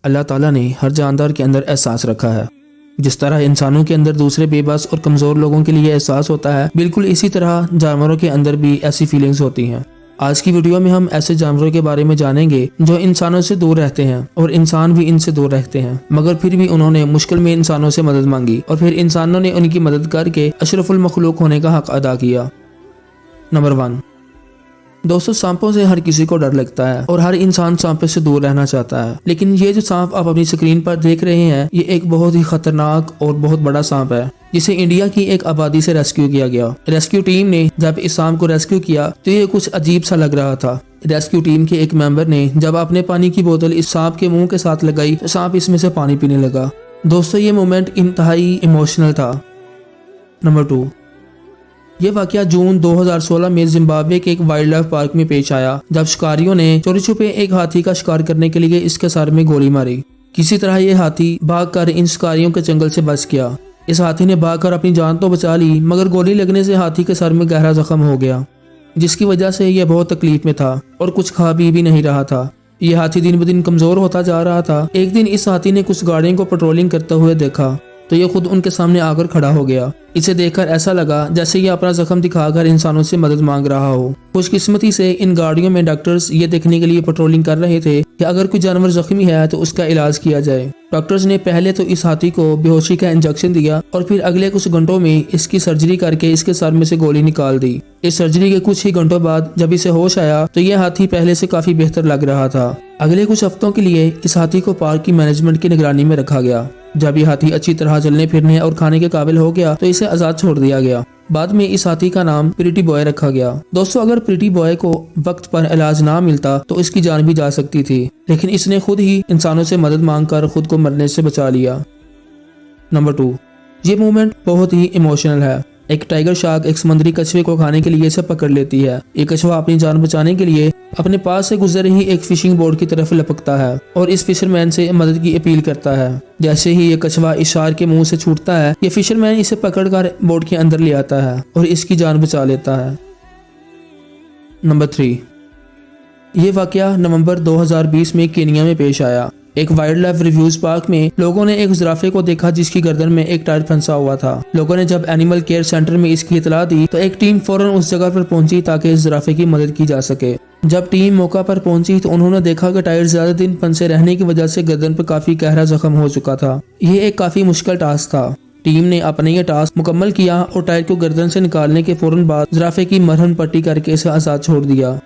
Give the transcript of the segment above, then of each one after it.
अल्लाह ताला ने हर जानदार के अंदर एहसास रखा है। जिस तरह इंसानों के अंदर दूसरे बेबस और कमज़ोर लोगों के लिए एहसास होता है, बिल्कुल इसी तरह जानवरों के अंदर भी ऐसी फीलिंग्स होती हैं। आज की वीडियो में हम ऐसे जानवरों के बारे में जानेंगे जो इंसानों से दूर रहते हैं और इंसान भी इनसे दूर रहते हैं, मगर फिर भी उन्होंने मुश्किल में इंसानों से मदद मांगी और फिर इंसानों ने उनकी मदद करके अशरफुल मखलूक होने का हक अदा किया। नंबर 1। दोस्तों, सांपों से हर किसी को डर लगता है और हर इंसान सांपों से दूर रहना चाहता है, लेकिन ये जो सांप आप अपनी स्क्रीन पर देख रहे हैं, ये एक बहुत ही खतरनाक और बहुत बड़ा सांप है जिसे इंडिया की एक आबादी से रेस्क्यू किया गया। रेस्क्यू टीम ने जब इस सांप को रेस्क्यू किया तो ये कुछ अजीब सा लग रहा था। रेस्क्यू टीम के एक मेंबर ने जब अपने पानी की बोतल इस सांप के मुंह के साथ लगाई तो सांप इसमें से पानी पीने लगा। दोस्तों, ये मोमेंट इंतहाई इमोशनल था। नंबर 2। ये वाकया जून 2016 में जिम्बाब्वे के एक वाइल्ड लाइफ पार्क में पेश आया, जब शिकारियों ने चोरी छुपे एक हाथी का शिकार करने के लिए इसके सर में गोली मारी। किसी तरह ये हाथी भागकर इन शिकारियों के जंगल से बच गया। इस हाथी ने भागकर अपनी जान तो बचा ली, मगर गोली लगने से हाथी के सर में गहरा जख्म हो गया, जिसकी वजह से यह बहुत तकलीफ में था और कुछ खा पी भी नहीं रहा था। यह हाथी दिन ब दिन कमजोर होता जा रहा था। एक दिन इस हाथी ने कुछ गाड़ियों को पेट्रोलिंग करते हुए देखा तो ये खुद उनके सामने आकर खड़ा हो गया। इसे देखकर ऐसा लगा जैसे ये अपना जख्म दिखाकर इंसानों से मदद मांग रहा हो। खुशकिस्मती से इन गाड़ियों में डॉक्टर्स ये देखने के लिए पेट्रोलिंग कर रहे थे कि अगर कोई जानवर जख्मी है तो उसका इलाज किया जाए। डॉक्टर्स ने पहले तो इस हाथी को बेहोशी का इंजेक्शन दिया और फिर अगले कुछ घंटों में इसकी सर्जरी करके इसके सर में से गोली निकाल दी। इस सर्जरी के कुछ ही घंटों बाद जब इसे होश आया तो यह हाथी पहले से काफी बेहतर लग रहा था। अगले कुछ हफ्तों के लिए इस हाथी को पार्क की मैनेजमेंट की निगरानी में रखा गया। जब यह हाथी अच्छी तरह चलने फिरने और खाने के काबिल हो गया तो इसे आजाद छोड़ दिया गया। बाद में इस हाथी का नाम प्रीटी बॉय रखा गया। दोस्तों, अगर प्रीटी बॉय को वक्त पर इलाज ना मिलता तो इसकी जान भी जा सकती थी, लेकिन इसने खुद ही इंसानों से मदद मांगकर खुद को मरने से बचा लिया। नंबर 2। ये मूवमेंट बहुत ही इमोशनल है। एक टाइगर शार्क एक समुद्री कछुए को खाने के लिए इसे पकड़ लेती है। एक कछुआ अपनी जान बचाने के लिए अपने पास से गुजर रही एक फिशिंग बोट की तरफ लपकता है और इस फिशरमैन से मदद की अपील करता है। जैसे ही ये कछुआ इस शार्क के मुंह से छूटता है, ये फिशरमैन इसे पकड़कर बोट के अंदर ले आता है और इसकी जान बचा लेता है। नंबर 3। ये वाकया नवंबर 2020 में केनिया में पेश आया। एक वाइल्ड लाइफ रिव्यूज पार्क में लोगों ने एक जिराफे को देखा जिसकी गर्दन में एक टायर फंसा हुआ था। लोगों ने जब एनिमल केयर सेंटर में इसकी इतला दी तो एक टीम फौरन उस जगह पर पहुंची ताकि इस जिराफे की मदद की जा सके। जब टीम मौका पर पहुंची तो उन्होंने देखा कि टायर ज्यादा दिन फंसे रहने की वजह से गर्दन पर काफी गहरा जख्म हो चुका था। ये एक काफी मुश्किल टास्क था। टीम ने अपने ये टास्क मुकम्मल किया और टायर को गर्दन से निकालने के फौरन बाद जिराफे की मरहम पट्टी करके इसे आजाद छोड़ दिया।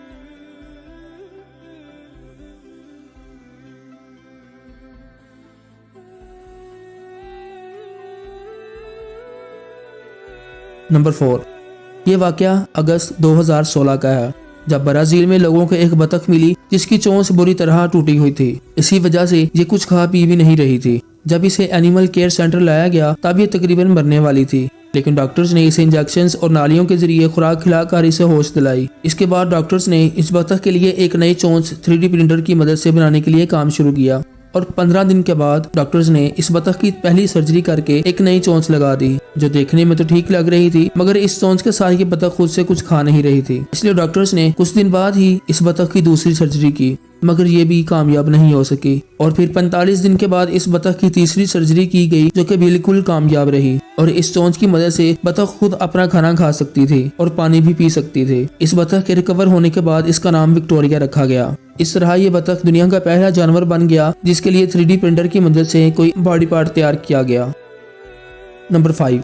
नंबर 4। ये वाकया अगस्त 2016 का है, जब ब्राजील में लोगों को एक बतख मिली जिसकी चोंच बुरी तरह टूटी हुई थी। इसी वजह से ये कुछ खा पी भी नहीं रही थी। जब इसे एनिमल केयर सेंटर लाया गया तब ये तकरीबन मरने वाली थी, लेकिन डॉक्टर्स ने इसे इंजेक्शंस और नालियों के जरिए खुराक खिलाकर इसे होश दिलाई। इसके बाद डॉक्टर्स ने इस बतख के लिए एक नई चोंच 3D प्रिंटर की मदद से बनाने के लिए काम शुरू किया और 15 दिन के बाद डॉक्टर्स ने इस बतख की पहली सर्जरी करके एक नई चोंच लगा दी, जो देखने में तो ठीक लग रही थी, मगर इस चोंच के साथ ये बतख खुद से कुछ खा नहीं रही थी। इसलिए डॉक्टर्स ने कुछ दिन बाद ही इस बतख की दूसरी सर्जरी की, मगर ये भी कामयाब नहीं हो सकी। और फिर 45 दिन के बाद इस बतख की तीसरी सर्जरी की गई, जो कि बिल्कुल कामयाब रही और इस चोंच की मदद से बतख खुद अपना खाना खा सकती थी और पानी भी पी सकती थी। इस बतख के रिकवर होने के बाद इसका नाम विक्टोरिया रखा गया। इस तरह ये बतख दुनिया का पहला जानवर बन गया जिसके लिए 3D प्रिंटर की मदद से कोई बॉडी पार्ट तैयार किया गया। नंबर 5।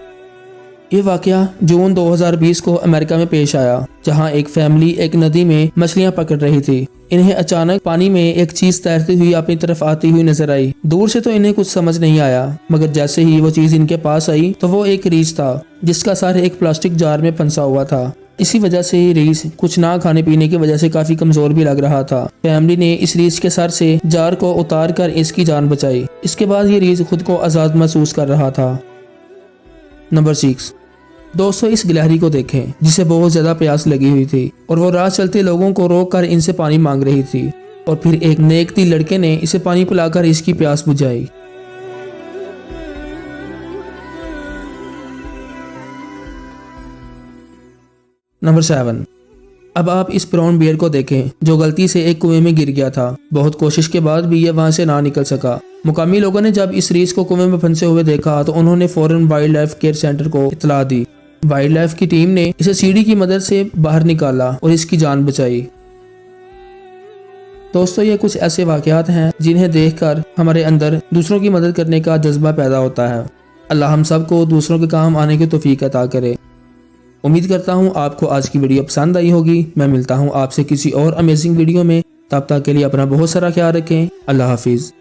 ये वाकया जून 2020 को अमेरिका में पेश आया, जहां एक फैमिली एक नदी में मछलियां पकड़ रही थी। इन्हें अचानक पानी में एक चीज तैरती हुई अपनी तरफ आती हुई नजर आई। दूर से तो इन्हें कुछ समझ नहीं आया, मगर जैसे ही वो चीज इनके पास आई तो वो एक रीछ था जिसका सर एक प्लास्टिक जार में फंसा हुआ था। इसी वजह से ये रीछ कुछ ना खाने पीने की वजह से काफी कमजोर भी लग रहा था। फैमिली ने इस रीछ के सर से जार को उतार कर इसकी जान बचाई। इसके बाद ये रीछ खुद को आजाद महसूस कर रहा था। नंबर 6। दोस्तों, इस गिलहरी को देखें जिसे बहुत ज्यादा प्यास लगी हुई थी और वो राह चलते लोगों को रोक कर इनसे पानी मांग रही थी और फिर एक नेकती लड़के ने इसे पानी पिलाकर इसकी प्यास बुझाई। नंबर 7। अब आप इस ब्राउन बियर को देखें जो गलती से एक कुएं में गिर गया था। बहुत कोशिश के बाद भी यह वहां से ना निकल सका। मुकामी लोगों ने जब इस रीछ को कुएं में फंसे हुए देखा तो उन्होंने फौरन वाइल्ड लाइफ केयर सेंटर को इत्तला दी। वाइल्ड लाइफ की टीम ने इसे सीढ़ी की मदद से बाहर निकाला और इसकी जान बचाई। दोस्तों, ये कुछ ऐसे वाकयात हैं जिन्हें देखकर हमारे अंदर दूसरों की मदद करने का जज्बा पैदा होता है। अल्लाह हम सबको दूसरों के काम आने की तौफीक अता करे। उम्मीद करता हूँ आपको आज की वीडियो पसंद आई होगी। मैं मिलता हूँ आपसे किसी और अमेजिंग वीडियो में। तब तक के लिए अपना बहुत सारा ख्याल रखें। अल्लाह हाफिज़।